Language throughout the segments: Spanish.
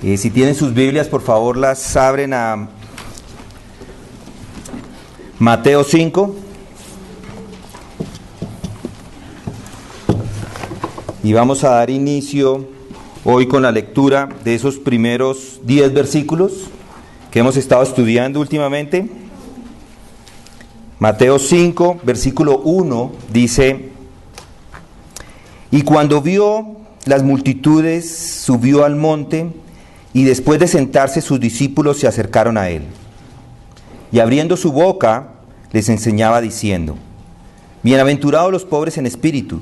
Si tienen sus Biblias, por favor, las abren a Mateo 5. Y vamos a dar inicio hoy con la lectura de esos primeros 10 versículos que hemos estado estudiando últimamente. Mateo 5, versículo 1, dice: Y cuando vio las multitudes, subió al monte, y después de sentarse sus discípulos se acercaron a él. Y abriendo su boca, les enseñaba diciendo: Bienaventurados los pobres en espíritu,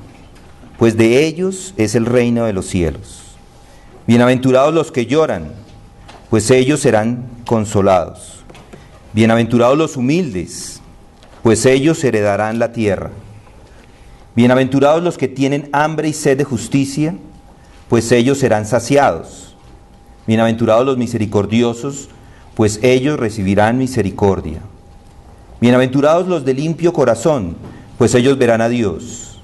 pues de ellos es el reino de los cielos. Bienaventurados los que lloran, pues ellos serán consolados. Bienaventurados los humildes, pues ellos heredarán la tierra. Bienaventurados los que tienen hambre y sed de justicia, pues ellos serán saciados. Bienaventurados los misericordiosos, pues ellos recibirán misericordia. Bienaventurados los de limpio corazón, pues ellos verán a Dios.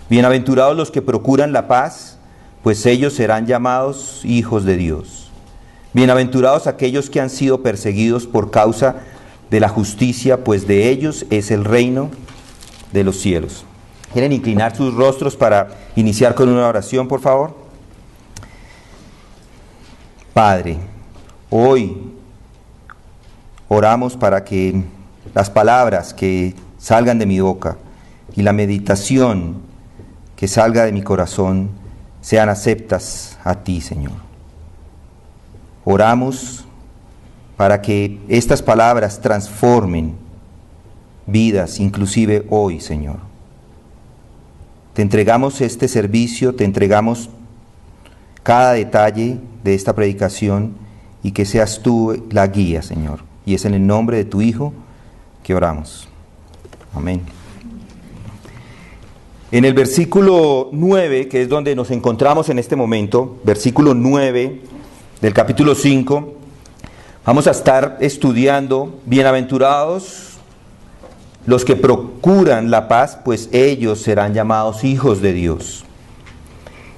Bienaventurados los que procuran la paz, pues ellos serán llamados hijos de Dios. Bienaventurados aquellos que han sido perseguidos por causa de la justicia, pues de ellos es el reino de los cielos. ¿Quieren inclinar sus rostros para iniciar con una oración, por favor? Padre, hoy oramos para que las palabras que salgan de mi boca y la meditación que salga de mi corazón sean aceptas a ti, Señor. Oramos para que estas palabras transformen vidas, inclusive hoy, Señor. Te entregamos este servicio, te entregamos cada detalle de esta predicación y que seas tú la guía, Señor. Y es en el nombre de tu Hijo que oramos. Amén. En el versículo 9, que es donde nos encontramos en este momento, versículo 9 del capítulo 5, vamos a estar estudiando: bienaventurados los que procuran la paz, pues ellos serán llamados hijos de Dios.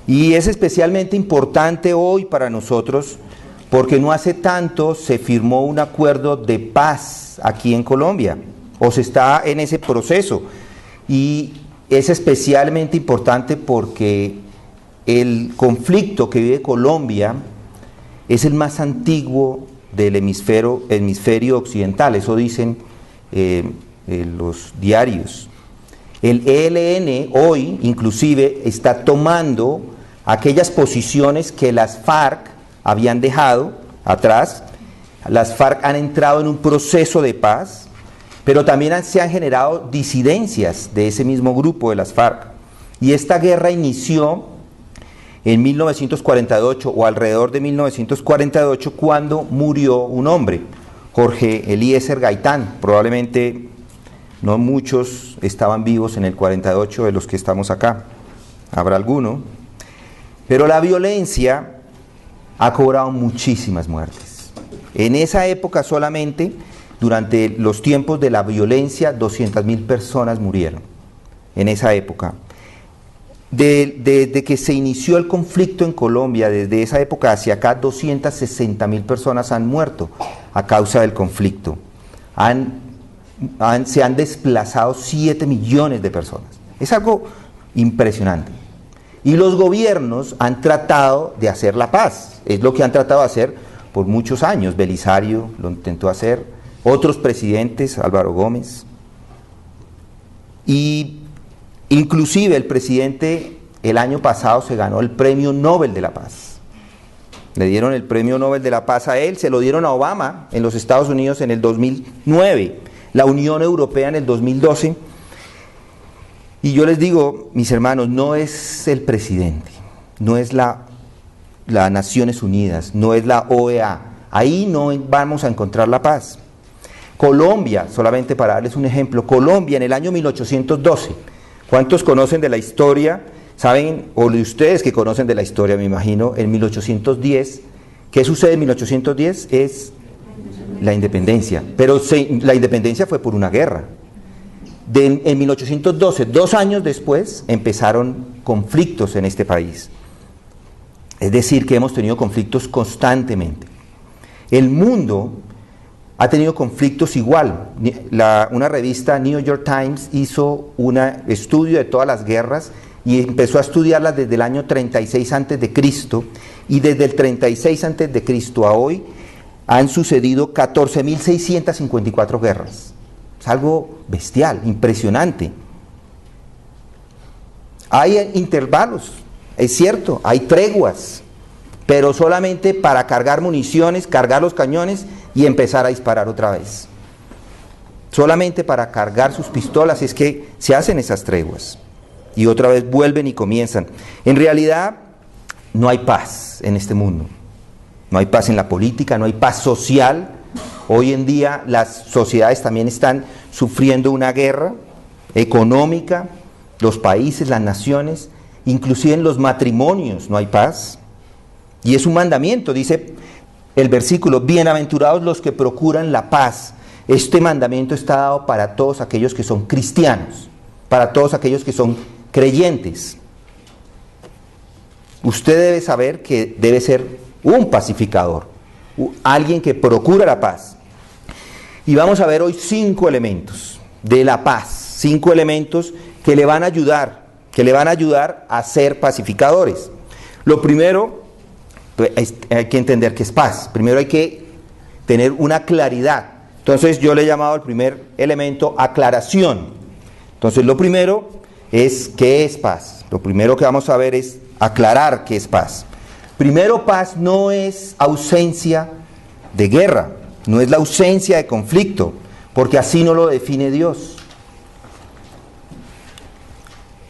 Y es especialmente importante hoy para nosotros porque no hace tanto se firmó un acuerdo de paz aquí en Colombia, o se está en ese proceso. Y es especialmente importante porque el conflicto que vive Colombia es el más antiguo del hemisferio occidental, eso dicen los diarios. El ELN hoy inclusive está tomando aquellas posiciones que las FARC habían dejado atrás. Las FARC han entrado en un proceso de paz, pero también se han generado disidencias de ese mismo grupo de las FARC. Y esta guerra inició en 1948 o alrededor de 1948, cuando murió un hombre, Jorge Eliezer Gaitán. Probablemente no muchos estaban vivos en el 48 de los que estamos acá, habrá alguno, pero la violencia ha cobrado muchísimas muertes. En esa época solamente, durante los tiempos de la violencia, 200.000 personas murieron, en esa época. Desde que se inició el conflicto en Colombia, desde esa época hacia acá, 260.000 personas han muerto a causa del conflicto. Se han desplazado 7 millones de personas. Es algo impresionante. Y los gobiernos han tratado de hacer la paz. Es lo que han tratado de hacer por muchos años. Belisario lo intentó hacer, otros presidentes, Álvaro Gómez. Y inclusive el presidente el año pasado se ganó el Premio Nobel de la Paz. Le dieron el Premio Nobel de la Paz a él, se lo dieron a Obama en los Estados Unidos en el 2009. La Unión Europea en el 2012, y yo les digo, mis hermanos, no es el presidente, no es las Naciones Unidas, no es la OEA, ahí no vamos a encontrar la paz. Colombia, solamente para darles un ejemplo, Colombia en el año 1812, ¿cuántos conocen de la historia? ¿Saben, o de ustedes que conocen de la historia, me imagino, en 1810, ¿qué sucede en 1810? Es la independencia, pero la independencia fue por una guerra. En 1812, 2 años después, empezaron conflictos en este país. Es decir, que hemos tenido conflictos constantemente. El mundo ha tenido conflictos igual. Una revista, New York Times, hizo un estudio de todas las guerras y empezó a estudiarlas desde el año 36 a.C. y desde el 36 a.C. a hoy han sucedido 14.654 guerras. Es algo bestial, impresionante. Hay intervalos, es cierto, hay treguas, pero solamente para cargar municiones, cargar los cañones y empezar a disparar otra vez. Solamente para cargar sus pistolas es que se hacen esas treguas. Y otra vez vuelven y comienzan. En realidad no hay paz en este mundo. No hay paz en la política, no hay paz social. Hoy en día las sociedades también están sufriendo una guerra económica, los países, las naciones, inclusive en los matrimonios no hay paz. Y es un mandamiento, dice el versículo, bienaventurados los que procuran la paz. Este mandamiento está dado para todos aquellos que son cristianos, para todos aquellos que son creyentes. Usted debe saber que debe ser un pacificador, alguien que procura la paz. Y vamos a ver hoy 5 elementos de la paz, 5 elementos que le van a ayudar a ser pacificadores. Lo primero, pues, hay que entender qué es paz. Primero hay que tener una claridad. Entonces yo le he llamado al primer elemento aclaración. Entonces lo primero es qué es paz. Lo primero que vamos a ver es aclarar qué es paz. Primero, paz no es ausencia de guerra, no es la ausencia de conflicto, porque así no lo define Dios.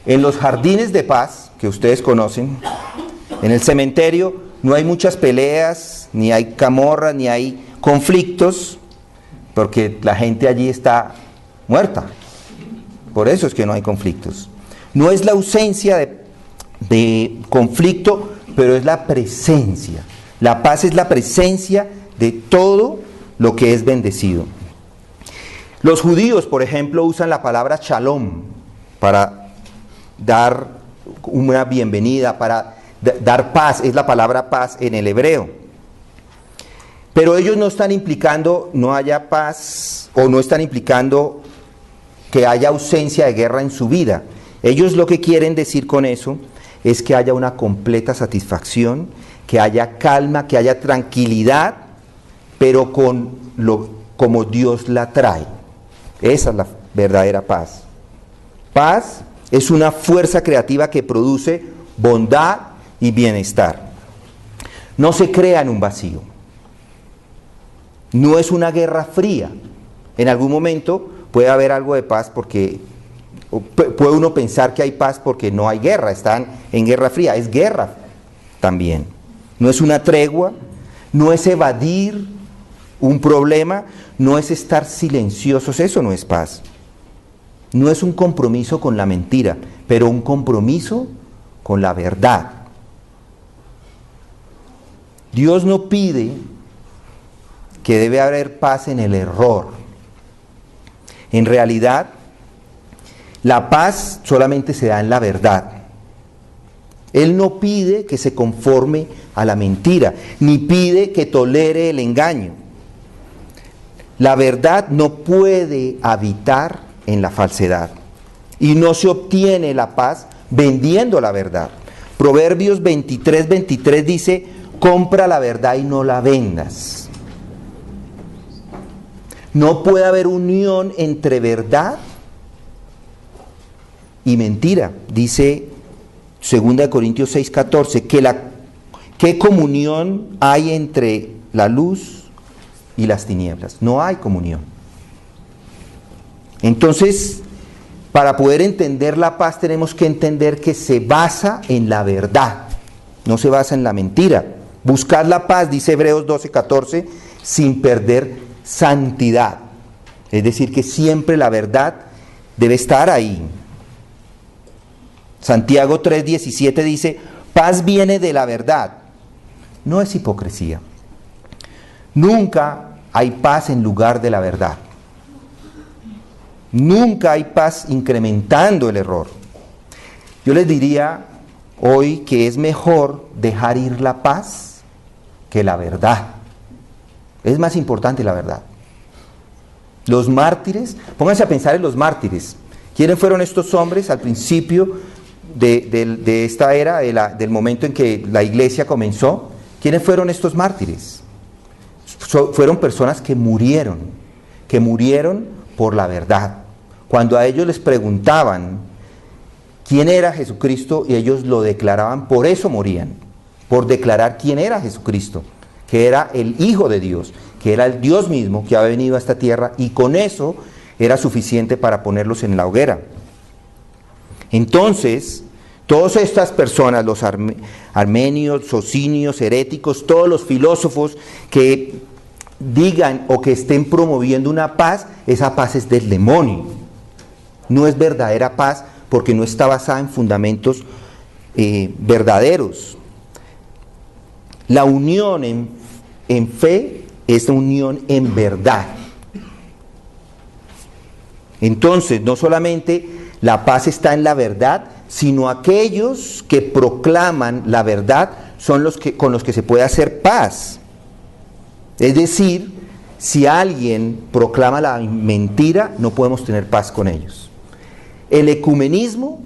En los jardines de paz, que ustedes conocen, en el cementerio no hay muchas peleas, ni hay camorras, ni hay conflictos, porque la gente allí está muerta. Por eso es que no hay conflictos. No es la ausencia de conflicto, pero es la presencia. La paz es la presencia de todo lo que es bendecido. Los judíos, por ejemplo, usan la palabra shalom para dar una bienvenida, para dar paz. Es la palabra paz en el hebreo. Pero ellos no están implicando no haya paz, o no están implicando que haya ausencia de guerra en su vida. Ellos lo que quieren decir con eso es que haya una completa satisfacción, que haya calma, que haya tranquilidad, pero como Dios la trae. Esa es la verdadera paz. Paz es una fuerza creativa que produce bondad y bienestar. No se crea en un vacío. No es una guerra fría. En algún momento puede haber algo de paz porque puede uno pensar que hay paz porque no hay guerra, están en guerra fría, es guerra también. No es una tregua, no es evadir un problema, no es estar silenciosos, eso no es paz. No es un compromiso con la mentira, pero un compromiso con la verdad. Dios no pide que debe haber paz en el error. En realidad, la paz solamente se da en la verdad. Él no pide que se conforme a la mentira, ni pide que tolere el engaño. La verdad no puede habitar en la falsedad. Y no se obtiene la paz vendiendo la verdad. Proverbios 23:23 dice, compra la verdad y no la vendas. No puede haber unión entre verdad y mentira. Dice 2 Corintios 6:14, ¿qué comunión hay entre la luz y las tinieblas? No hay comunión. Entonces, para poder entender la paz tenemos que entender que se basa en la verdad, no se basa en la mentira. Buscad la paz, dice Hebreos 12:14, sin perder santidad. Es decir, que siempre la verdad debe estar ahí. Santiago 3:17 dice, paz viene de la verdad, no es hipocresía. Nunca hay paz en lugar de la verdad. Nunca hay paz incrementando el error. Yo les diría, hoy que es mejor dejar ir la paz que la verdad. Es más importante la verdad. Los mártires, pónganse a pensar en los mártires. ¿Quiénes fueron estos hombres al principio de esta era, del momento en que la iglesia comenzó? ¿Quiénes fueron estos mártires? Fueron personas que murieron por la verdad. Cuando a ellos les preguntaban quién era Jesucristo y ellos lo declaraban, por eso morían, por declarar quién era Jesucristo, que era el Hijo de Dios, que era el Dios mismo que había venido a esta tierra, y con eso era suficiente para ponerlos en la hoguera. Entonces, todas estas personas, los armenios, socinios, heréticos, todos los filósofos que digan o que estén promoviendo una paz, esa paz es del demonio. No es verdadera paz porque no está basada en fundamentos verdaderos. La unión en fe es la unión en verdad. Entonces, no solamente la paz está en la verdad, sino aquellos que proclaman la verdad son los que, con los que se puede hacer paz. Es decir, si alguien proclama la mentira, no podemos tener paz con ellos. El ecumenismo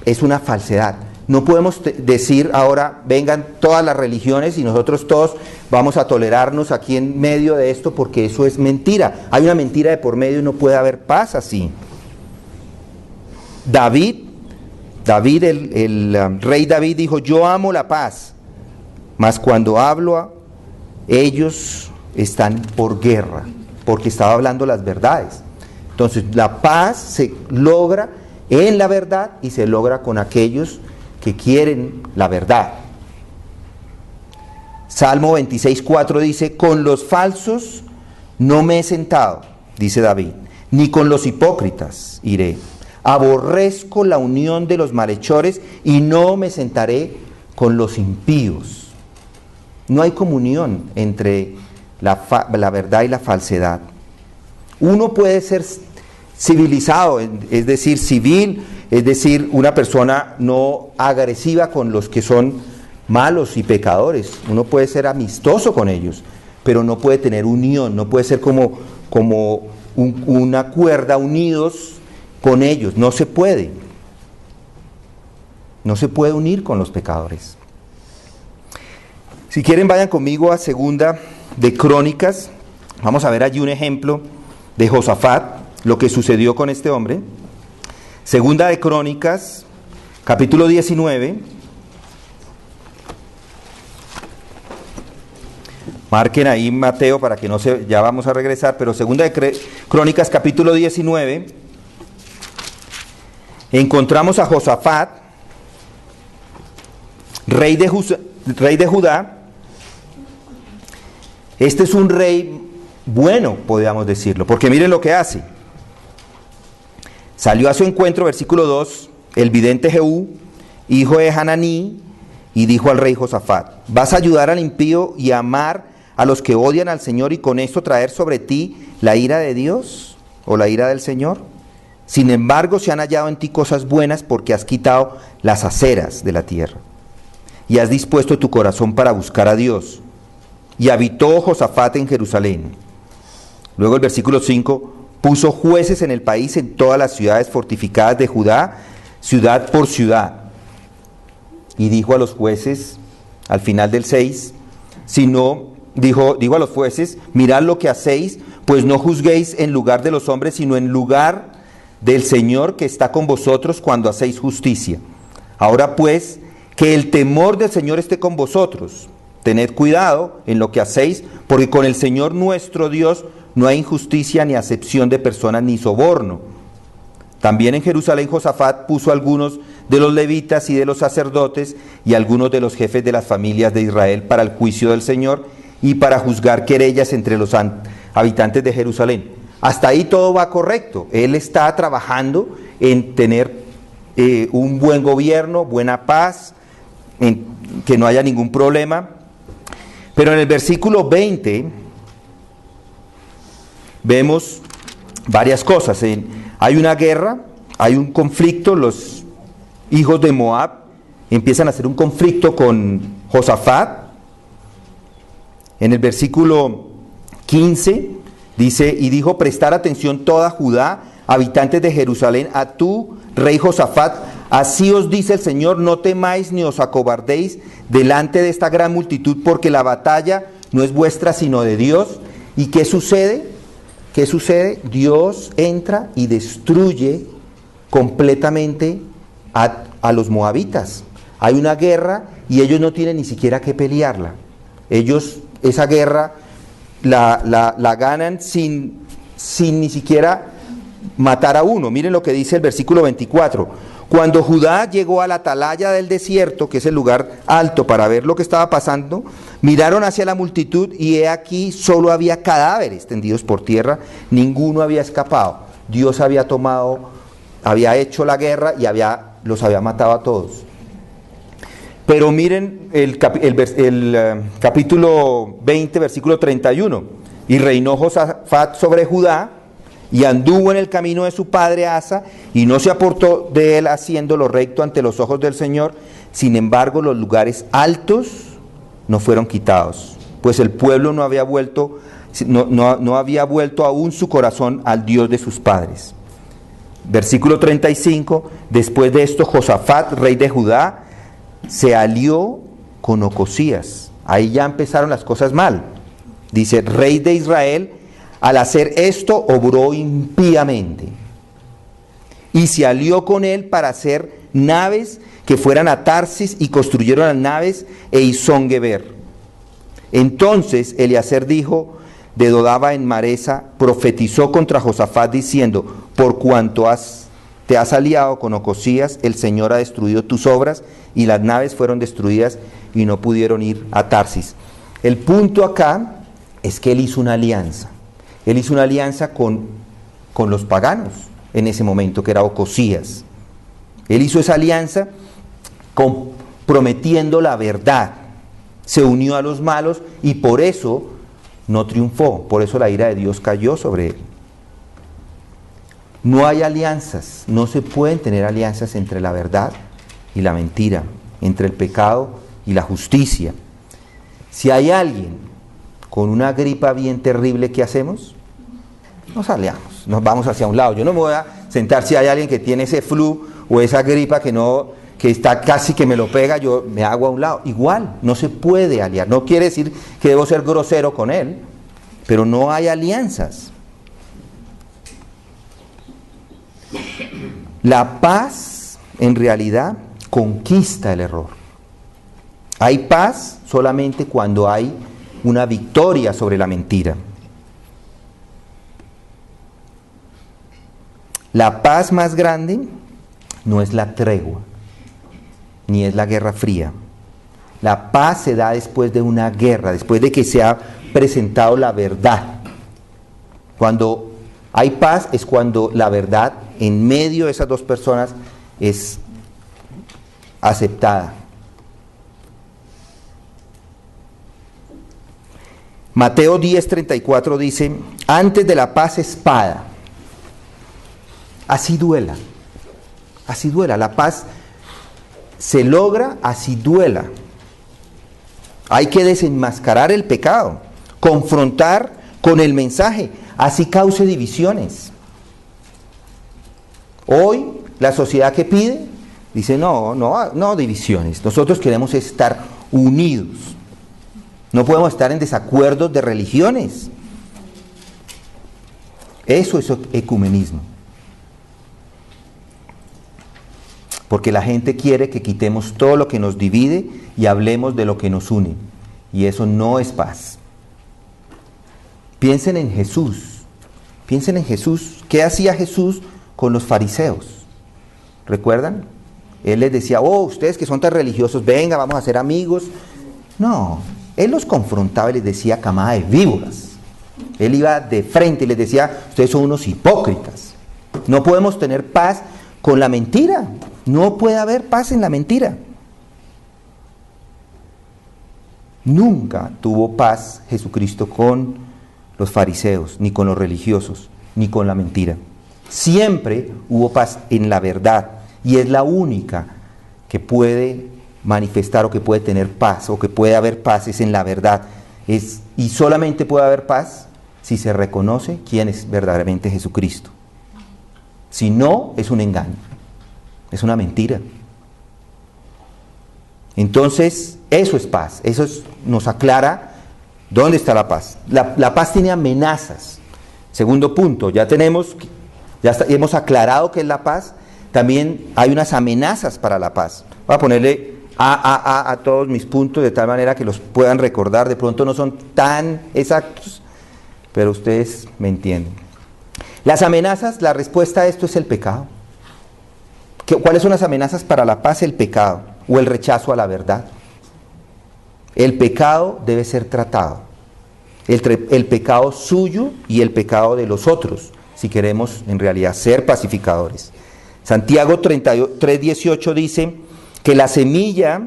es una falsedad. No podemos decir ahora, vengan todas las religiones y nosotros todos vamos a tolerarnos aquí en medio de esto, porque eso es mentira. Hay una mentira de por medio y no puede haber paz así. David, el rey David dijo, yo amo la paz, mas cuando hablo ellos están por guerra, porque estaba hablando las verdades. Entonces la paz se logra en la verdad y se logra con aquellos que quieren la verdad. Salmo 26:4 dice, con los falsos no me he sentado, dice David, ni con los hipócritas iré. Aborrezco la unión de los malhechores y no me sentaré con los impíos. No hay comunión entre la verdad y la falsedad. Uno puede ser civilizado, es decir, civil, es decir, una persona no agresiva con los que son malos y pecadores. Uno puede ser amistoso con ellos, pero no puede tener unión, no puede ser como una cuerda unidos con ellos. No se puede. No se puede unir con los pecadores. Si quieren, vayan conmigo a Segunda de Crónicas. Vamos a ver allí un ejemplo de Josafat, lo que sucedió con este hombre. Segunda de Crónicas, capítulo 19. Marquen ahí Mateo para que no se... Ya vamos a regresar, pero Segunda de Crónicas, capítulo 19. Encontramos a Josafat, rey de Judá. Este es un rey bueno, podríamos decirlo, porque miren lo que hace. Salió a su encuentro, versículo 2, el vidente Jehú, hijo de Hananí, y dijo al rey Josafat, ¿vas a ayudar al impío y amar a los que odian al Señor y con esto traer sobre ti la ira de Dios o la ira del Señor? Sin embargo, se han hallado en ti cosas buenas porque has quitado las aceras de la tierra y has dispuesto tu corazón para buscar a Dios. Y habitó Josafat en Jerusalén. Luego el versículo 5, puso jueces en el país en todas las ciudades fortificadas de Judá, ciudad por ciudad. Y dijo a los jueces, al final del 6, dijo a los jueces, mirad lo que hacéis, pues no juzguéis en lugar de los hombres, sino en lugar del Señor que está con vosotros cuando hacéis justicia. Ahora pues, que el temor del Señor esté con vosotros. Tened cuidado en lo que hacéis, porque con el Señor nuestro Dios no hay injusticia ni acepción de personas ni soborno. También en Jerusalén Josafat puso algunos de los levitas y de los sacerdotes y algunos de los jefes de las familias de Israel para el juicio del Señor y para juzgar querellas entre los habitantes de Jerusalén. Hasta ahí todo va correcto. Él está trabajando en tener un buen gobierno, buena paz, en que no haya ningún problema. Pero en el versículo 20 vemos varias cosas. Hay una guerra, hay un conflicto, los hijos de Moab empiezan a hacer un conflicto con Josafat. En el versículo 15 dice, y dijo, prestar atención toda Judá, habitantes de Jerusalén, a tú, rey Josafat, así os dice el Señor, no temáis ni os acobardéis delante de esta gran multitud, porque la batalla no es vuestra sino de Dios. ¿Y qué sucede? ¿Qué sucede? Dios entra y destruye completamente a los moabitas. Hay una guerra y ellos no tienen ni siquiera que pelearla. Ellos esa guerra la ganan sin ni siquiera matar a uno. Miren lo que dice el versículo 24. Cuando Judá llegó a la atalaya del desierto, que es el lugar alto para ver lo que estaba pasando, miraron hacia la multitud y he aquí solo había cadáveres tendidos por tierra, ninguno había escapado. Dios había hecho la guerra y los había matado a todos. Pero miren el capítulo 20, versículo 31. Y reinó Josafat sobre Judá, y anduvo en el camino de su padre Asa, y no se apartó de él haciendo lo recto ante los ojos del Señor. Sin embargo, los lugares altos no fueron quitados, pues el pueblo no había vuelto aún su corazón al Dios de sus padres. Versículo 35, después de esto Josafat, rey de Judá, se alió con Ocosías. Ahí ya empezaron las cosas mal. Dice, rey de Israel, al hacer esto obró impíamente y se alió con él para hacer naves que fueran a Tarsis, y construyeron las naves Eizón-Geber. Entonces Eliezer dijo de Dodaba en Maresa, profetizó contra Josafat diciendo, por cuanto te has aliado con Ocosías, el Señor ha destruido tus obras, y las naves fueron destruidas y no pudieron ir a Tarsis. El punto acá es que él hizo una alianza. Él hizo una alianza con los paganos en ese momento, que era Ocosías. Él hizo esa alianza prometiendo la verdad. Se unió a los malos y por eso no triunfó. Por eso la ira de Dios cayó sobre él. No hay alianzas, no se pueden tener alianzas entre la verdad y la mentira, entre el pecado y la justicia. Si hay alguien con una gripa bien terrible, ¿qué hacemos? Nos aliamos, nos vamos hacia un lado. Yo no me voy a sentar si hay alguien que tiene ese flu o esa gripa que está casi que me lo pega, yo me hago a un lado. Igual, no se puede aliar. No quiere decir que debo ser grosero con él, pero no hay alianzas. La paz, en realidad, conquista el error. Hay paz solamente cuando hay una victoria sobre la mentira. La paz más grande no es la tregua, ni es la guerra fría. La paz se da después de una guerra, después de que se ha presentado la verdad. Cuando hay paz es cuando la verdad en medio de esas dos personas es aceptada. Mateo 10:34 dice, antes de la paz espada. Así duela, la paz se logra así duela. Hay que desenmascarar el pecado, confrontar con el mensaje, así cause divisiones. Hoy la sociedad que pide, dice no divisiones, nosotros queremos estar unidos, no podemos estar en desacuerdos de religiones. Eso es ecumenismo. Porque la gente quiere que quitemos todo lo que nos divide y hablemos de lo que nos une. Y eso no es paz. Piensen en Jesús. Piensen en Jesús. ¿Qué hacía Jesús con los fariseos? ¿Recuerdan? Él les decía, ustedes que son tan religiosos, venga, vamos a ser amigos. No, él los confrontaba y les decía camada de víboras. Él iba de frente y les decía, ustedes son unos hipócritas. No podemos tener paz con la mentira. No puede haber paz en la mentira. Nunca tuvo paz Jesucristo con los fariseos, ni con los religiosos, ni con la mentira. Siempre hubo paz en la verdad, y es la única que puede manifestar o que puede tener paz o que puede haber paz es en la verdad. Y solamente puede haber paz si se reconoce quién es verdaderamente Jesucristo. Si no, es un engaño, es una mentira. Entonces, eso es paz, nos aclara dónde está la paz. La paz tiene amenazas. Segundo punto, hemos aclarado qué es la paz, también hay unas amenazas para la paz. Voy a ponerle a todos mis puntos de tal manera que los puedan recordar, de pronto no son tan exactos, pero ustedes me entienden. Las amenazas, la respuesta a esto es el pecado. ¿Cuáles son las amenazas para la paz? El pecado o el rechazo a la verdad. El pecado debe ser tratado. El pecado suyo y el pecado de los otros, si queremos en realidad ser pacificadores. Santiago 3:18 dice que la semilla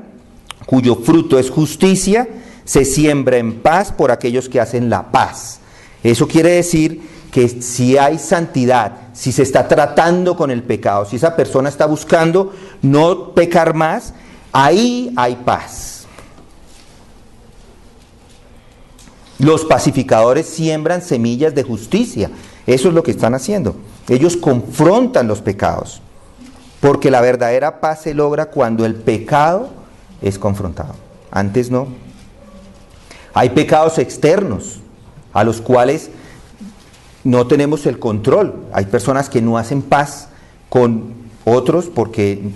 cuyo fruto es justicia se siembra en paz por aquellos que hacen la paz. Eso quiere decir que si hay santidad, si se está tratando con el pecado, si esa persona está buscando no pecar más, ahí hay paz. Los pacificadores siembran semillas de justicia. Eso es lo que están haciendo. Ellos confrontan los pecados. Porque la verdadera paz se logra cuando el pecado es confrontado. Antes no. Hay pecados externos a los cuales no tenemos el control. Hay personas que no hacen paz con otros porque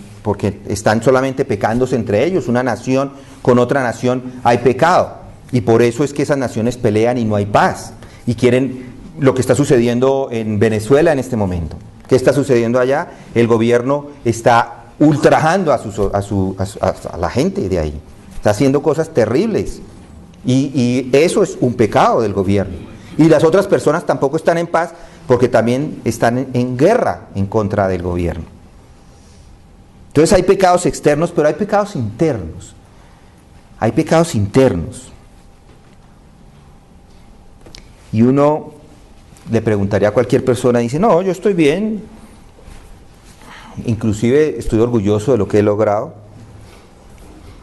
están solamente pecándose entre ellos. Una nación con otra nación hay pecado. Y por eso es que esas naciones pelean y no hay paz. Y quieren lo que está sucediendo en Venezuela en este momento. ¿Qué está sucediendo allá? El gobierno está ultrajando a la gente de ahí. Está haciendo cosas terribles. Y eso es un pecado del gobierno. Y las otras personas tampoco están en paz porque también están en guerra en contra del gobierno. Entonces hay pecados externos, pero hay pecados internos. Hay pecados internos. Y uno le preguntaría a cualquier persona, dice, no, yo estoy bien. Inclusive estoy orgulloso de lo que he logrado.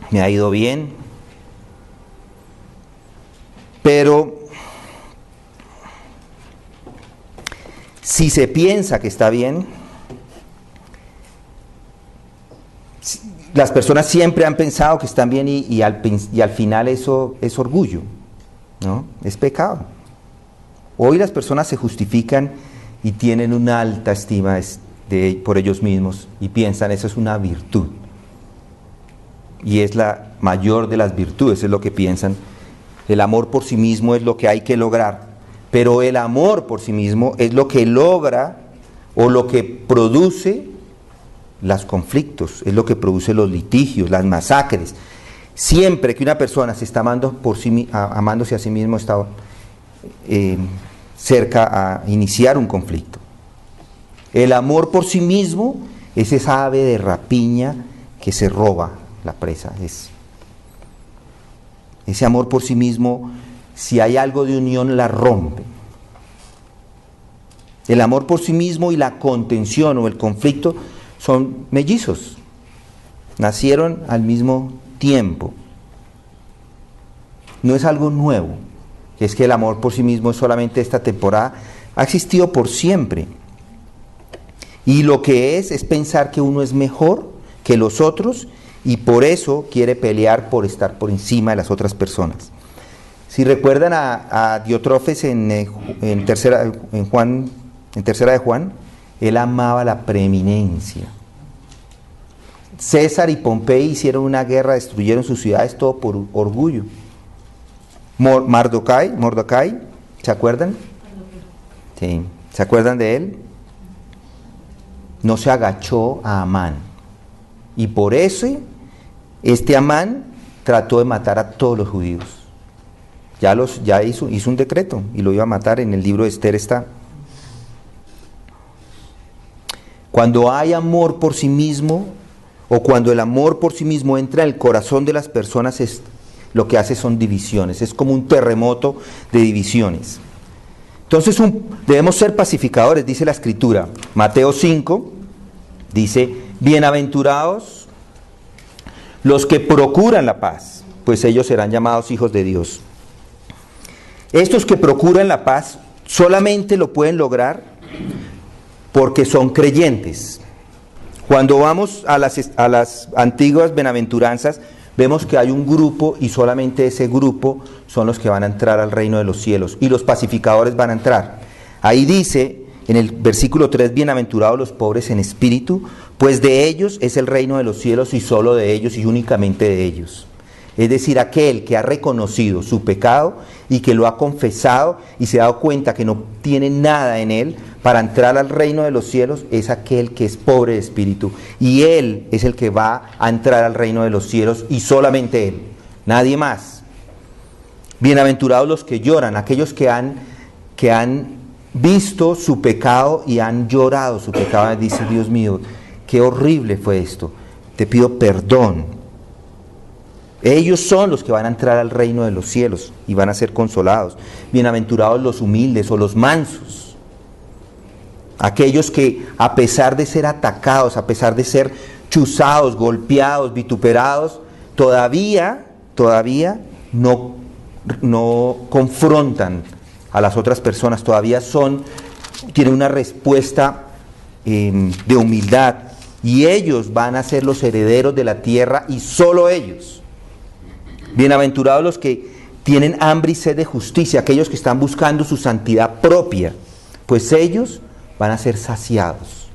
Me ha ido bien. Pero si se piensa que está bien, las personas siempre han pensado que están bien y al final eso es orgullo, ¿no? Es pecado. Hoy las personas se justifican y tienen una alta estima por ellos mismos y piensan eso es una virtud. Y es la mayor de las virtudes, es lo que piensan. El amor por sí mismo es lo que hay que lograr, pero el amor por sí mismo es lo que logra o lo que produce los conflictos, es lo que produce los litigios, las masacres. Siempre que una persona se está amándose a sí mismo, está cerca a iniciar un conflicto. El amor por sí mismo es esa ave de rapiña que se roba la presa. Ese amor por sí mismo, si hay algo de unión, la rompe. El amor por sí mismo y la contención o el conflicto son mellizos. Nacieron al mismo tiempo. No es algo nuevo. Es que el amor por sí mismo es solamente esta temporada. Ha existido por siempre. Y lo que es pensar que uno es mejor que los otros y por eso quiere pelear por estar por encima de las otras personas. Si recuerdan a Diótrefes en tercera de Juan, él amaba la preeminencia. César y Pompey hicieron una guerra, destruyeron sus ciudades, todo por orgullo. Mordecai, ¿se acuerdan? Sí, ¿se acuerdan de él? No se agachó a Amán. Y por eso, este Amán trató de matar a todos los judíos. Ya hizo un decreto y lo iba a matar, en el libro de Esther está. Cuando hay amor por sí mismo, o cuando el amor por sí mismo entra en el corazón de las personas, lo que hace son divisiones, es como un terremoto de divisiones. Entonces debemos ser pacificadores, dice la Escritura. Mateo 5 dice, bienaventurados los que procuran la paz, pues ellos serán llamados hijos de Dios. Estos que procuran la paz solamente lo pueden lograr porque son creyentes. Cuando vamos a las antiguas bienaventuranzas, vemos que hay un grupo y solamente ese grupo son los que van a entrar al reino de los cielos y los pacificadores van a entrar. Ahí dice en el versículo 3, bienaventurados los pobres en espíritu, pues de ellos es el reino de los cielos y solo de ellos y únicamente de ellos. Es decir, aquel que ha reconocido su pecado y que lo ha confesado y se ha dado cuenta que no tiene nada en él para entrar al reino de los cielos, es aquel que es pobre de espíritu. Y él es el que va a entrar al reino de los cielos y solamente él, nadie más. Bienaventurados los que lloran, aquellos que han visto su pecado y han llorado su pecado. Dice, Dios mío, qué horrible fue esto, te pido perdón. Ellos son los que van a entrar al reino de los cielos y van a ser consolados. Bienaventurados los humildes o los mansos. Aquellos que a pesar de ser atacados, a pesar de ser chuzados, golpeados, vituperados, todavía no confrontan a las otras personas, todavía tienen una respuesta de humildad. Y ellos van a ser los herederos de la tierra y solo ellos. Bienaventurados los que tienen hambre y sed de justicia, aquellos que están buscando su santidad propia, pues ellos van a ser saciados.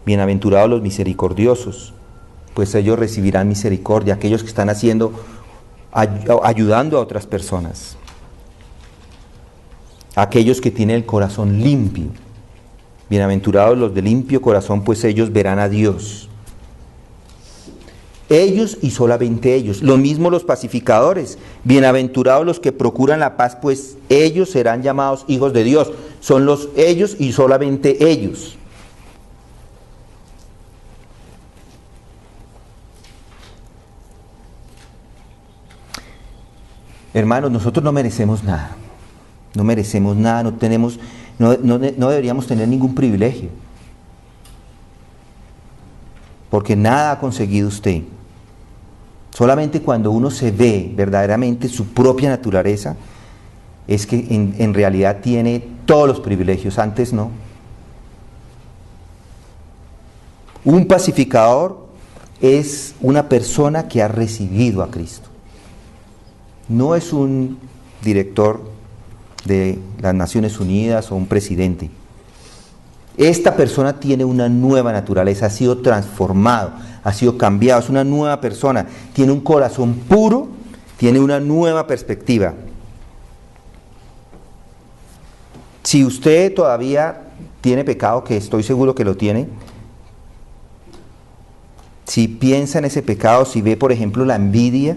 Bienaventurados los misericordiosos, pues ellos recibirán misericordia, aquellos que están ayudando a otras personas. Aquellos que tienen el corazón limpio, bienaventurados los de limpio corazón, pues ellos verán a Dios. Ellos y solamente ellos. Lo mismo los pacificadores. Bienaventurados los que procuran la paz, pues ellos serán llamados hijos de Dios. Son ellos y solamente ellos. Hermanos, nosotros no merecemos nada. No merecemos nada, no deberíamos tener ningún privilegio. Porque nada ha conseguido usted. Solamente cuando uno se ve verdaderamente su propia naturaleza, es que en realidad tiene todos los privilegios, antes no. Un pacificador es una persona que ha recibido a Cristo. No es un director de las Naciones Unidas o un presidente. Esta persona tiene una nueva naturaleza, ha sido transformado, ha sido cambiado, es una nueva persona, tiene un corazón puro, tiene una nueva perspectiva. Si usted todavía tiene pecado, que estoy seguro que lo tiene, si piensa en ese pecado, si ve por ejemplo la envidia,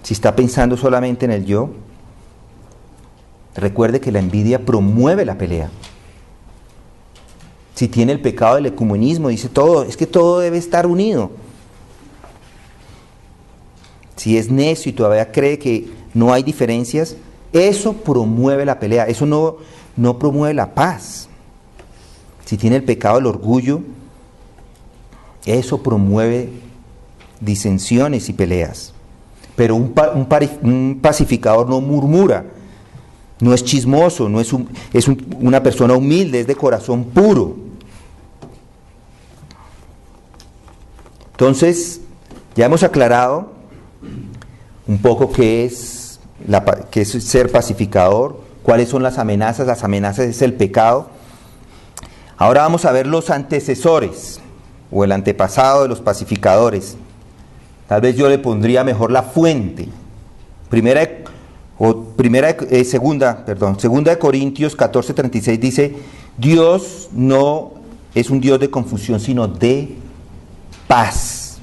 si está pensando solamente en el yo, recuerde que la envidia promueve la pelea. Si tiene el pecado del ecumenismo, dice es que todo debe estar unido. Si es necio y todavía cree que no hay diferencias, eso promueve la pelea, eso no promueve la paz. Si tiene el pecado del orgullo, eso promueve disensiones y peleas. Pero un pacificador no murmura, no es chismoso, es una persona humilde, es de corazón puro. Entonces, ya hemos aclarado un poco qué es ser pacificador, cuáles son las amenazas. Las amenazas es el pecado. Ahora vamos a ver los antecesores o el antepasado de los pacificadores. Tal vez yo le pondría mejor la fuente. Segunda de Corintios 14:36 dice, Dios no es un Dios de confusión, sino de paz.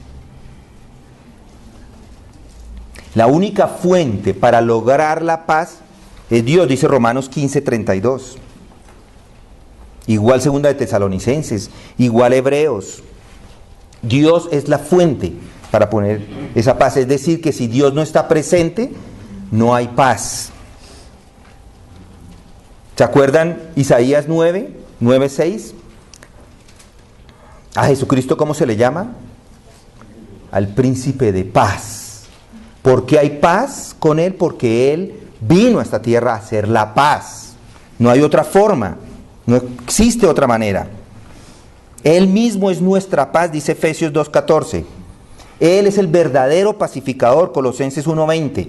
La única fuente para lograr la paz es Dios, dice Romanos 15:32. Igual segunda de Tesalonicenses, igual Hebreos. Dios es la fuente para poner esa paz. Es decir, que si Dios no está presente, no hay paz. ¿Se acuerdan Isaías 9:6? A Jesucristo, ¿cómo se le llama? al príncipe de paz. ¿Por qué hay paz con Él? Porque Él vino a esta tierra a hacer la paz. No hay otra forma, no existe otra manera. Él mismo es nuestra paz, dice Efesios 2:14. Él es el verdadero pacificador, Colosenses 1:20.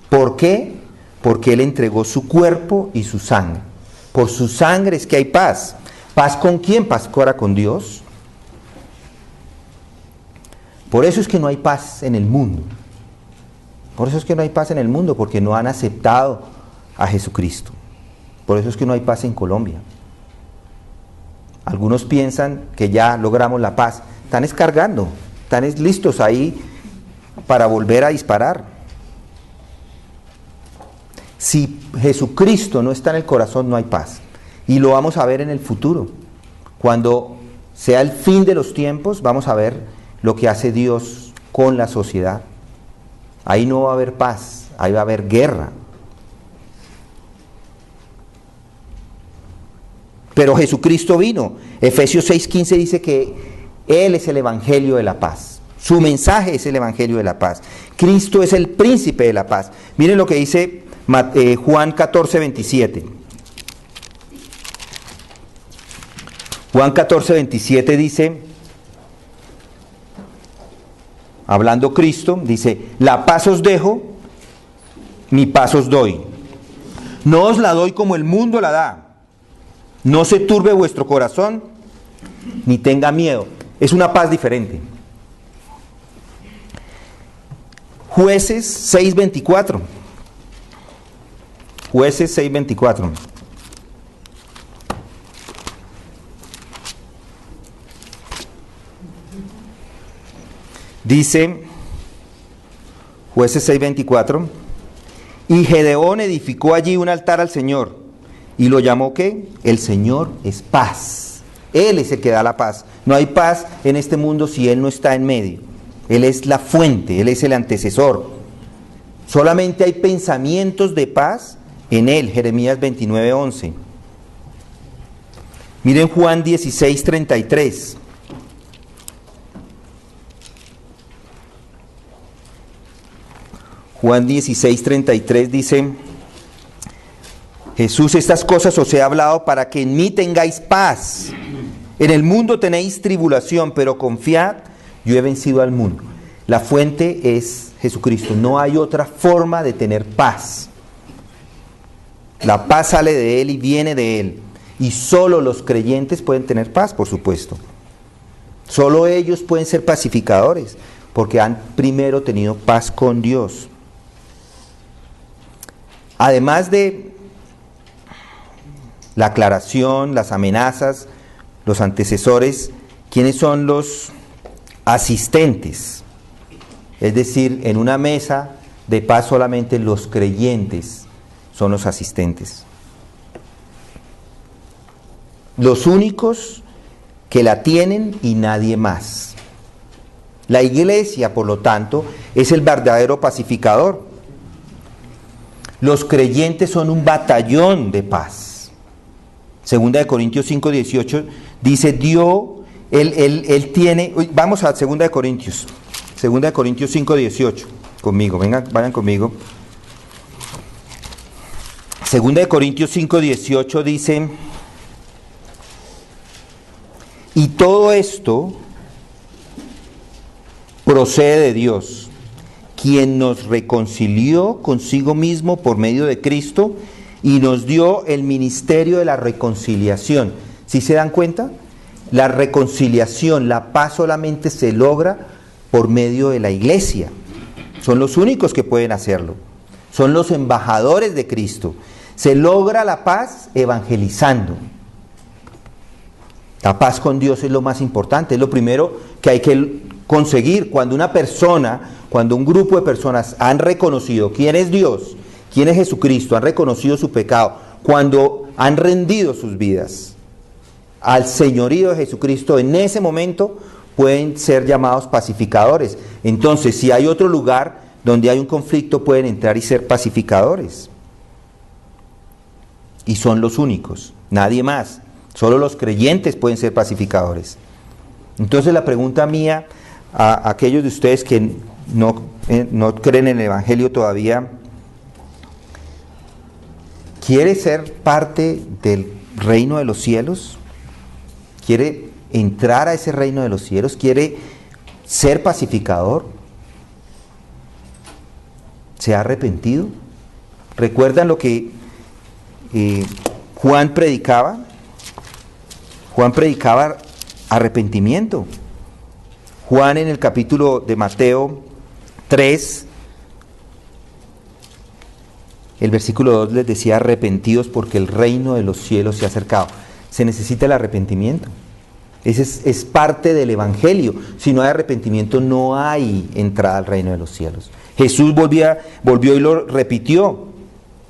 ¿Por qué? Porque Él entregó su cuerpo y su sangre. Por su sangre es que hay paz. ¿Paz con quién? Paz ahora con Dios. Por eso es que no hay paz en el mundo. Por eso es que no hay paz en el mundo, porque no han aceptado a Jesucristo. Por eso es que no hay paz en Colombia. Algunos piensan que ya logramos la paz. Están descargando, están listos ahí para volver a disparar. Si Jesucristo no está en el corazón, no hay paz. Y lo vamos a ver en el futuro. Cuando sea el fin de los tiempos, vamos a ver lo que hace Dios con la sociedad. Ahí no va a haber paz, ahí va a haber guerra. Pero Jesucristo vino. Efesios 6:15 dice que Él es el evangelio de la paz. Su mensaje es el evangelio de la paz. Cristo es el príncipe de la paz. Miren lo que dice Juan 14:27. Juan 14:27 dice, hablando Cristo, dice: la paz os dejo, mi paz os doy. No os la doy como el mundo la da. No se turbe vuestro corazón, ni tenga miedo. Es una paz diferente. Jueces 6:24. Jueces 6:24. Dice, Jueces 6:24, y Gedeón edificó allí un altar al Señor, y lo llamó ¿qué? El Señor es paz. Él es el que da la paz. No hay paz en este mundo si Él no está en medio. Él es la fuente, Él es el antecesor. Solamente hay pensamientos de paz en Él. Jeremías 29:11. Miren Juan 16:33. Juan 16:33 dice: Jesús, estas cosas os he hablado para que en mí tengáis paz. En el mundo tenéis tribulación, pero confiad, yo he vencido al mundo. La fuente es Jesucristo. No hay otra forma de tener paz. La paz sale de Él y viene de Él. Y solo los creyentes pueden tener paz, por supuesto. Solo ellos pueden ser pacificadores, porque han primero tenido paz con Dios. Además de la aclaración, las amenazas, los antecesores, ¿quiénes son los asistentes? Es decir, en una mesa de paz solamente los creyentes son los asistentes. Los únicos que la tienen y nadie más. La iglesia, por lo tanto, es el verdadero pacificador. Los creyentes son un batallón de paz. Segunda de Corintios 5:18 dice, Él tiene, vamos a Segunda de Corintios 5:18, conmigo, vayan conmigo. Segunda de Corintios 5:18 dice, y todo esto procede de Dios, quien nos reconcilió consigo mismo por medio de Cristo y nos dio el ministerio de la reconciliación. ¿Sí se dan cuenta? La reconciliación, la paz solamente se logra por medio de la iglesia. Son los únicos que pueden hacerlo. Son los embajadores de Cristo. Se logra la paz evangelizando. La paz con Dios es lo más importante, es lo primero que hay que conseguir. Cuando un grupo de personas han reconocido quién es Dios, quién es Jesucristo, han reconocido su pecado, cuando han rendido sus vidas al señorío de Jesucristo, en ese momento pueden ser llamados pacificadores. Entonces, si hay otro lugar donde hay un conflicto, pueden entrar y ser pacificadores. Y son los únicos, nadie más. Solo los creyentes pueden ser pacificadores. Entonces la pregunta mía a aquellos de ustedes que no creen en el Evangelio todavía, ¿quiere ser parte del reino de los cielos? ¿Quiere entrar a ese reino de los cielos? ¿Quiere ser pacificador? ¿Se ha arrepentido? ¿Recuerdan lo que Juan predicaba? Juan predicaba arrepentimiento. Juan, en el capítulo de Mateo 3, el versículo 2 les decía: arrepentidos porque el reino de los cielos se ha acercado. Se necesita el arrepentimiento. Ese es parte del Evangelio. Si no hay arrepentimiento, no hay entrada al reino de los cielos. Jesús volvió y lo repitió.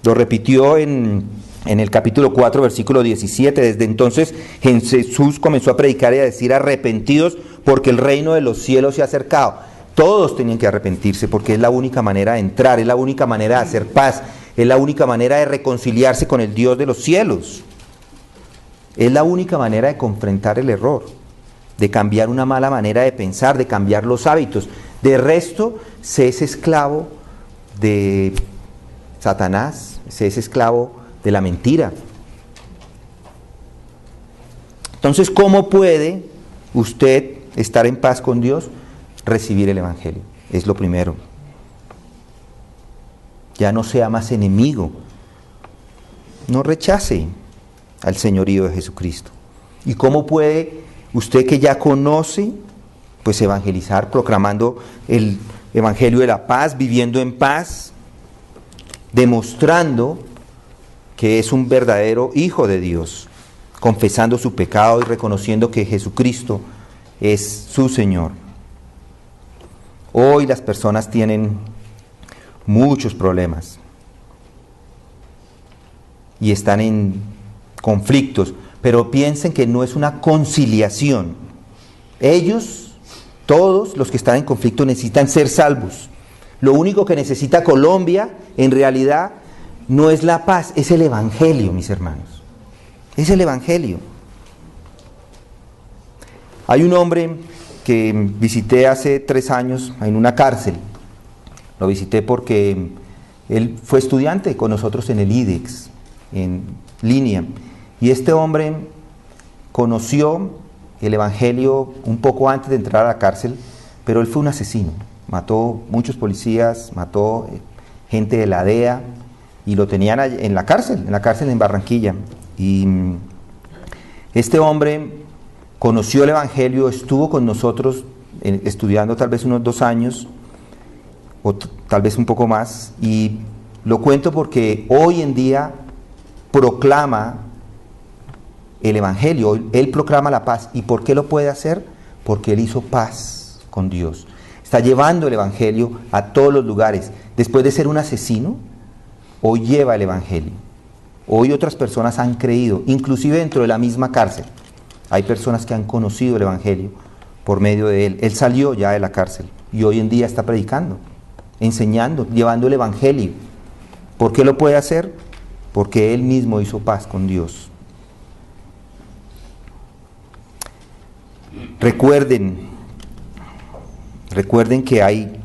Lo repitió en el capítulo 4, versículo 17. Desde entonces Jesús comenzó a predicar y a decir: arrepentidos porque el reino de los cielos se ha acercado. Todos tenían que arrepentirse porque es la única manera de entrar, es la única manera de hacer paz, es la única manera de reconciliarse con el Dios de los cielos. Es la única manera de confrontar el error, de cambiar una mala manera de pensar, de cambiar los hábitos. De resto, se es esclavo de Satanás, se es esclavo de la mentira. Entonces, ¿cómo puede usted estar en paz con Dios? Recibir el Evangelio, es lo primero. Ya no sea más enemigo. No rechace al señorío de Jesucristo. ¿Y cómo puede usted, que ya conoce, pues evangelizar proclamando el Evangelio de la paz, viviendo en paz, demostrando que es un verdadero hijo de Dios, confesando su pecado y reconociendo que Jesucristo es su Señor? Hoy las personas tienen muchos problemas y están en conflictos, pero piensen que no es una conciliación. Ellos, todos los que están en conflicto, necesitan ser salvos. Lo único que necesita Colombia, en realidad, no es la paz, es el Evangelio, mis hermanos. Es el Evangelio. Hay un hombre que visité hace 3 años en una cárcel. Lo visité porque él fue estudiante con nosotros en el IDEX, en línea. Y este hombre conoció el Evangelio un poco antes de entrar a la cárcel, pero él fue un asesino. Mató muchos policías, mató gente de la DEA y lo tenían en la cárcel en Barranquilla. Y este hombre conoció el Evangelio, estuvo con nosotros estudiando tal vez unos 2 años, o tal vez un poco más, y lo cuento porque hoy en día proclama el Evangelio, él proclama la paz. ¿Y por qué lo puede hacer? Porque él hizo paz con Dios. Está llevando el Evangelio a todos los lugares. Después de ser un asesino, hoy lleva el Evangelio. Hoy otras personas han creído, inclusive dentro de la misma cárcel. Hay personas que han conocido el Evangelio por medio de él. Él salió ya de la cárcel y hoy en día está predicando, enseñando, llevando el Evangelio. ¿Por qué lo puede hacer? Porque él mismo hizo paz con Dios. Recuerden que hay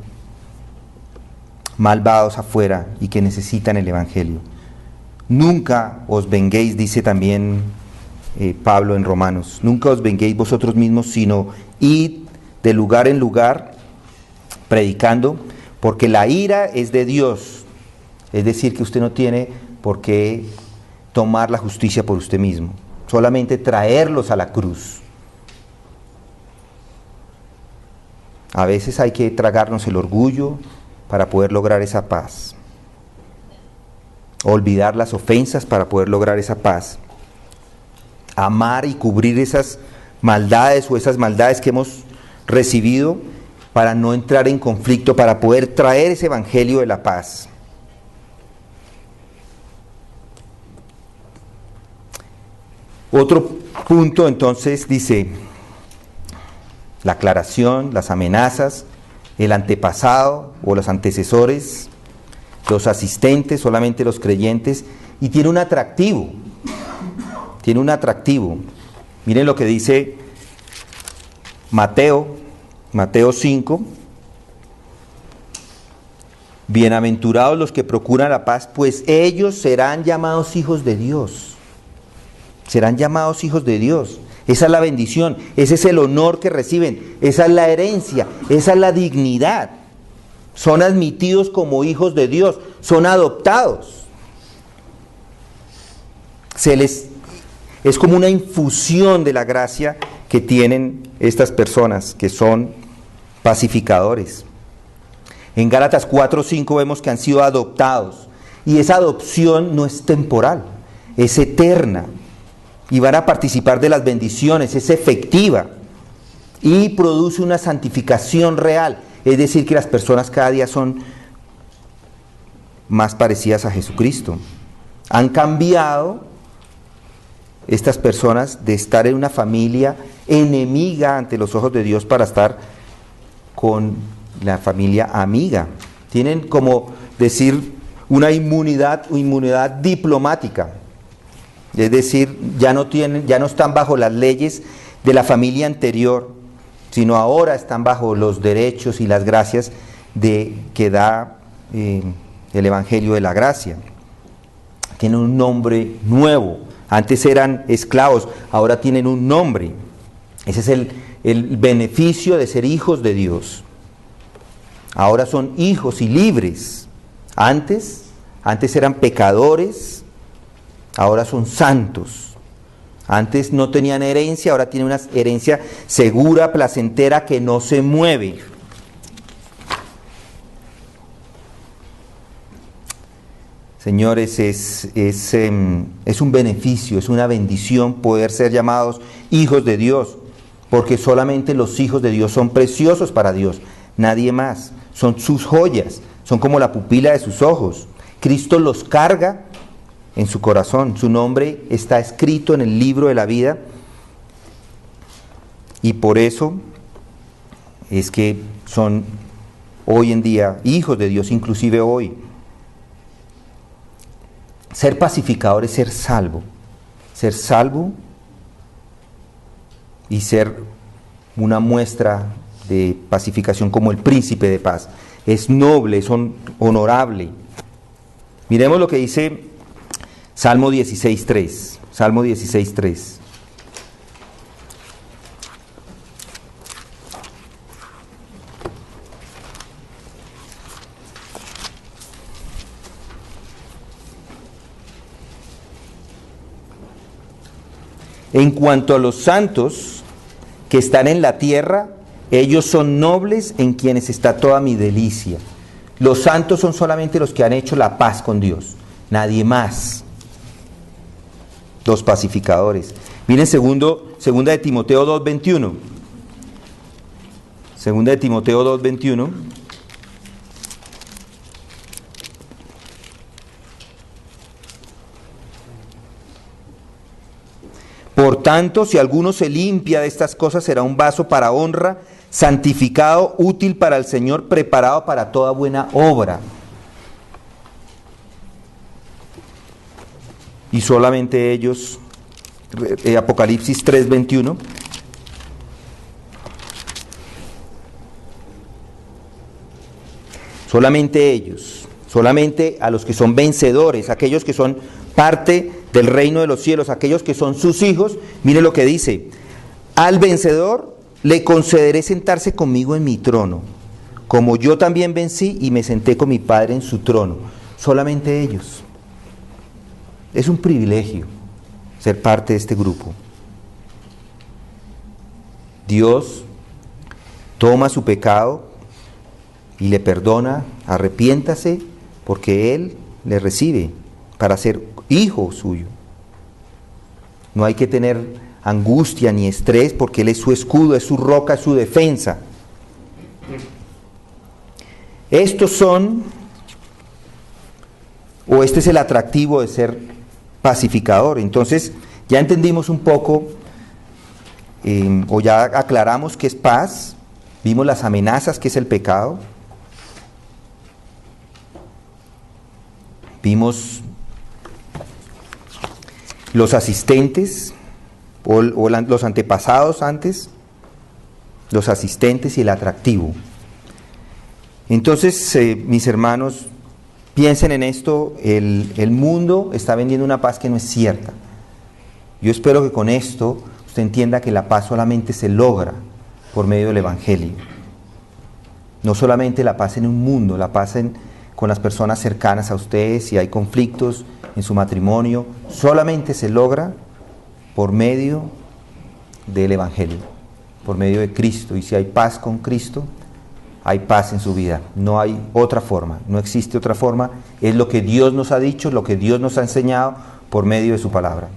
malvados afuera y que necesitan el Evangelio. Nunca os venguéis, dice también Pablo en Romanos, nunca os venguéis vosotros mismos, sino id de lugar en lugar predicando, porque la ira es de Dios. Es decir, que usted no tiene por qué tomar la justicia por usted mismo, solamente traerlos a la cruz. A veces hay que tragarnos el orgullo para poder lograr esa paz. Olvidar las ofensas para poder lograr esa paz. Amar y cubrir esas maldades o esas maldades que hemos recibido para no entrar en conflicto, para poder traer ese Evangelio de la paz. Otro punto entonces dice: la aclaración, las amenazas, el antepasado o los antecesores, los asistentes, solamente los creyentes, y tiene un atractivo. Tiene un atractivo. Miren lo que dice Mateo 5. Bienaventurados los que procuran la paz, pues ellos serán llamados hijos de Dios. Serán llamados hijos de Dios. Esa es la bendición, ese es el honor que reciben, esa es la herencia, esa es la dignidad. Son admitidos como hijos de Dios, son adoptados. Es como una infusión de la gracia que tienen estas personas que son pacificadores. En Gálatas 4:5 vemos que han sido adoptados, y esa adopción no es temporal, es eterna, y van a participar de las bendiciones, es efectiva, y produce una santificación real, es decir, que las personas cada día son más parecidas a Jesucristo. Han cambiado estas personas de estar en una familia enemiga ante los ojos de Dios para estar con la familia amiga. Tienen, como decir, una inmunidad diplomática. Es decir, ya no están bajo las leyes de la familia anterior, sino ahora están bajo los derechos y las gracias que da el Evangelio de la Gracia. Tienen un nombre nuevo. Antes eran esclavos, ahora tienen un nombre. Ese es el beneficio de ser hijos de Dios. Ahora son hijos y libres. Antes eran pecadores, ahora son santos. Antes no tenían herencia, ahora tienen una herencia segura, placentera, que no se mueve. Señores, es un beneficio, es una bendición poder ser llamados hijos de Dios, porque solamente los hijos de Dios son preciosos para Dios, nadie más. Son sus joyas, son como la pupila de sus ojos. Cristo los carga en su corazón, su nombre está escrito en el libro de la vida, y por eso es que son hoy en día hijos de Dios, inclusive hoy. Ser pacificador es ser salvo y ser una muestra de pacificación como el príncipe de paz. Es noble, es honorable. Miremos lo que dice Salmo 16:3. Salmo 16:3. En cuanto a los santos que están en la tierra, ellos son nobles en quienes está toda mi delicia. Los santos son solamente los que han hecho la paz con Dios, nadie más. Los pacificadores. Miren segunda de Timoteo 2:21. Segunda de Timoteo 2:21. Por tanto, si alguno se limpia de estas cosas, será un vaso para honra, santificado, útil para el Señor, preparado para toda buena obra. Y solamente ellos, Apocalipsis 3:21. Solamente ellos, solamente a los que son vencedores, aquellos que son parte del reino de los cielos, aquellos que son sus hijos. Mire lo que dice: al vencedor le concederé sentarse conmigo en mi trono, como yo también vencí y me senté con mi Padre en su trono. Solamente ellos. Es un privilegio ser parte de este grupo. Dios toma su pecado y le perdona, arrepiéntase, porque Él le recibe para ser hijo suyo. No hay que tener angustia ni estrés, porque Él es su escudo, es su roca, es su defensa. Estos son, o este es el atractivo de ser pacificador. Entonces, ya entendimos un poco, o ya aclaramos qué es paz, vimos las amenazas que es el pecado, vimos los asistentes o los antepasados antes, los asistentes y el atractivo. Entonces, mis hermanos, piensen en esto, el mundo está vendiendo una paz que no es cierta. Yo espero que con esto usted entienda que la paz solamente se logra por medio del Evangelio. No solamente la paz en un mundo, la paz con las personas cercanas a ustedes, si hay conflictos en su matrimonio, solamente se logra por medio del Evangelio, por medio de Cristo. Y si hay paz con Cristo, hay paz en su vida. No hay otra forma, no existe otra forma. Es lo que Dios nos ha dicho, lo que Dios nos ha enseñado por medio de su palabra.